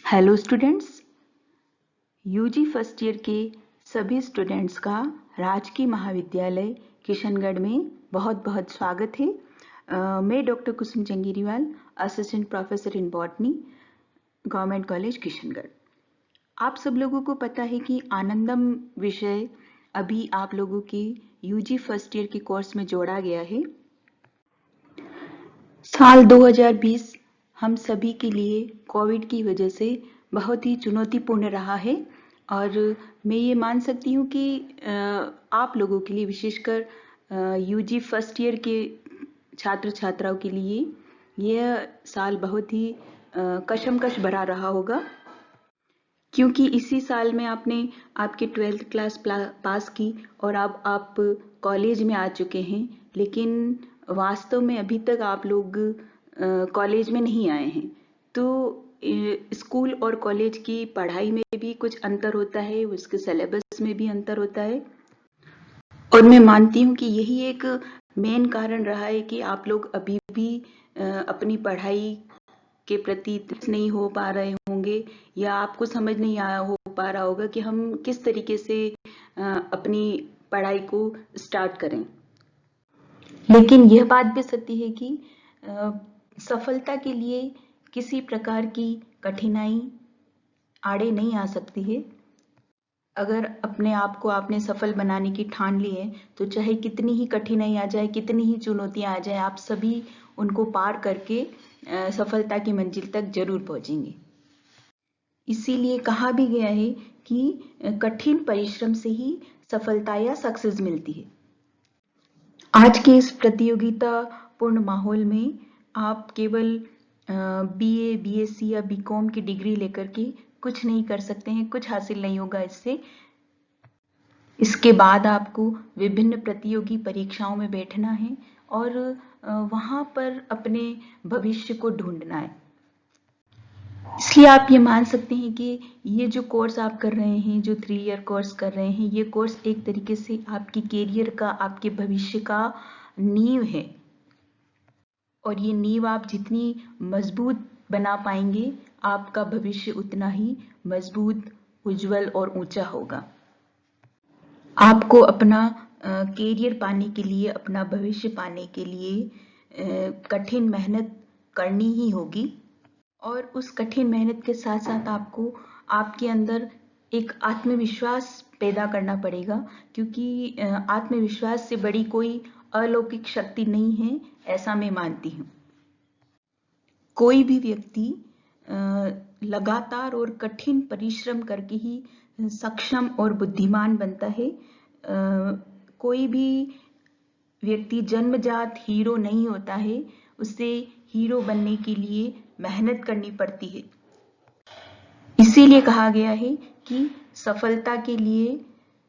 Hello students, UG first year के सभी students का राजकीय महाविद्यालय किशनगढ़ में बहुत बहुत स्वागत है। मैं doctor Kusum Jangiriwal, assistant professor in botany, government college Kishangarh. आप सब लोगों को पता है कि आनंदम विषय अभी आप लोगों के यूजी फर्स्ट ईयर के कोर्स में जोड़ा गया है। साल 2020 हम सभी के लिए कोविड की वजह से बहुत ही चुनौतीपूर्ण रहा है और मैं ये मान सकती हूँ कि आप लोगों के लिए, विशेषकर यूजी फर्स्ट ईयर के छात्र छात्राओं के लिए यह साल बहुत ही कशमकश भरा रहा होगा, क्योंकि इसी साल में आपने आपके 12th क्लास पास की और अब आप कॉलेज में आ चुके हैं, लेकिन वास्तव में अभी तक आप लोग कॉलेज में नहीं आए हैं। तो स्कूल और कॉलेज की पढ़ाई में भी कुछ अंतर होता है, उसके सिलेबस में भी अंतर होता है और मैं मानती हूँ कि यही एक मेन कारण रहा है कि आप लोग अभी भी अपनी पढ़ाई के प्रति नहीं हो पा रहे होंगे या आपको समझ नहीं हो पा रहा होगा कि हम किस तरीके से अपनी पढ़ाई को स्टार्ट करें। लेकिन यह बात भी सत्य है कि सफलता के लिए किसी प्रकार की कठिनाई आड़े नहीं आ सकती है। अगर अपने आप को आपने सफल बनाने की ठान ली है तो चाहे कितनी ही कठिनाई आ जाए, कितनी ही चुनौतियां आ जाए, आप सभी उनको पार करके सफलता की मंजिल तक जरूर पहुंचेंगे। इसीलिए कहा भी गया है कि कठिन परिश्रम से ही सफलता या सक्सेस मिलती है। आज के इस प्रतियोगितापूर्ण माहौल में आप केवल बीए, बीएससी या बीकॉम की डिग्री लेकर के कुछ नहीं कर सकते हैं, कुछ हासिल नहीं होगा इससे। इसके बाद आपको विभिन्न प्रतियोगी परीक्षाओं में बैठना है और वहां पर अपने भविष्य को ढूंढना है। इसलिए आप ये मान सकते हैं कि ये जो कोर्स आप कर रहे हैं, जो 3 ईयर कोर्स कर रहे हैं, ये कोर्स एक तरीके से आपकी कैरियर का, आपके भविष्य का नींव है और ये नींव आप जितनी मजबूत बना पाएंगे, आपका भविष्य उतना ही मजबूत, उज्जवल और ऊंचा होगा। आपको अपना कैरियर पाने के लिए, अपना भविष्य पाने के लिए कठिन मेहनत करनी ही होगी और उस कठिन मेहनत के साथ साथ आपको आपके अंदर एक आत्मविश्वास पैदा करना पड़ेगा, क्योंकि आत्मविश्वास से बड़ी कोई अलौकिक शक्ति नहीं है, ऐसा मैं मानती हूँ। कोई भी व्यक्ति लगातार और कठिन परिश्रम करके ही सक्षम और बुद्धिमान बनता है। कोई भी व्यक्ति जन्मजात हीरो नहीं होता है, उसे हीरो बनने के लिए मेहनत करनी पड़ती है। इसीलिए कहा गया है कि सफलता के लिए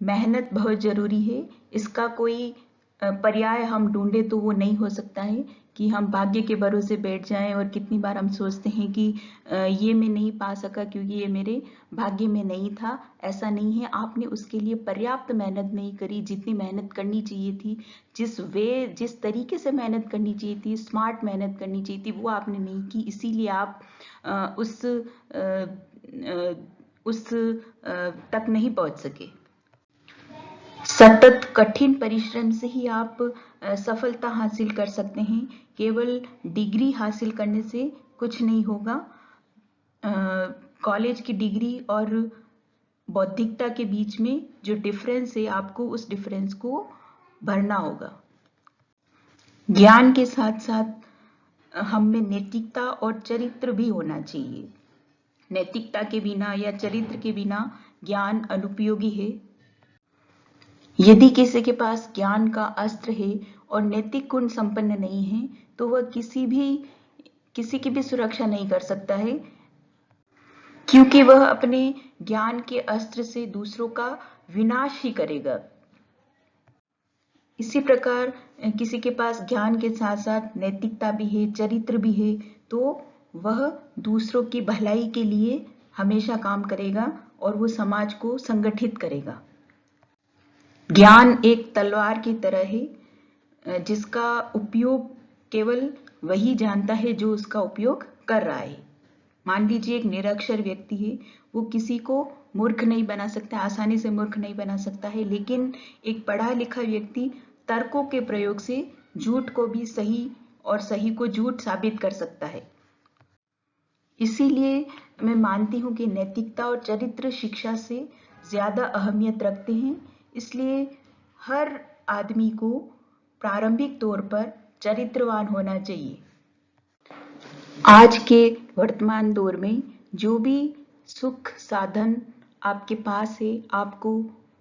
मेहनत बहुत जरूरी है। इसका कोई पर्याय हम ढूंढे तो वो नहीं हो सकता है कि हम भाग्य के भरोसे बैठ जाएं और कितनी बार हम सोचते हैं कि ये मैं नहीं पा सका क्योंकि ये मेरे भाग्य में नहीं था। ऐसा नहीं है, आपने उसके लिए पर्याप्त मेहनत नहीं करी, जितनी मेहनत करनी चाहिए थी, जिस तरीके से मेहनत करनी चाहिए थी, स्मार्ट मेहनत करनी चाहिए थी, वो आपने नहीं की। इसीलिए आप उस तक नहीं पहुंच सके। सतत कठिन परिश्रम से ही आप सफलता हासिल कर सकते हैं। केवल डिग्री हासिल करने से कुछ नहीं होगा। कॉलेज की डिग्री और बौद्धिकता के बीच में जो डिफरेंस है, आपको उस डिफरेंस को भरना होगा। ज्ञान के साथ साथ हम में नैतिकता और चरित्र भी होना चाहिए। नैतिकता के बिना या चरित्र के बिना ज्ञान अनुपयोगी है। यदि किसी के पास ज्ञान का अस्त्र है और नैतिक गुण संपन्न नहीं है, तो वह किसी की भी सुरक्षा नहीं कर सकता है, क्योंकि वह अपने ज्ञान के अस्त्र से दूसरों का विनाश ही करेगा। इसी प्रकार किसी के पास ज्ञान के साथ साथ नैतिकता भी है, चरित्र भी है, तो वह दूसरों की भलाई के लिए हमेशा काम करेगा और वो समाज को संगठित करेगा। ज्ञान एक तलवार की तरह है, जिसका उपयोग केवल वही जानता है जो उसका उपयोग कर रहा है। मान लीजिए एक निरक्षर व्यक्ति है, वो किसी को मूर्ख नहीं बना सकता, आसानी से मूर्ख नहीं बना सकता है, लेकिन एक पढ़ा लिखा व्यक्ति तर्कों के प्रयोग से झूठ को भी सही और सही को झूठ साबित कर सकता है। इसीलिए मैं मानती हूँ कि नैतिकता और चरित्र शिक्षा से ज़्यादा अहमियत रखते हैं। इसलिए हर आदमी को प्रारंभिक तौर पर चरित्रवान होना चाहिए। आज के वर्तमान दौर में जो भी सुख साधन आपके पास है, आपको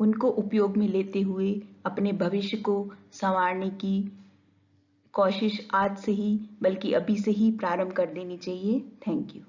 उनको उपयोग में लेते हुए अपने भविष्य को संवारने की कोशिश आज से ही, बल्कि अभी से ही प्रारंभ कर देनी चाहिए। Thank you.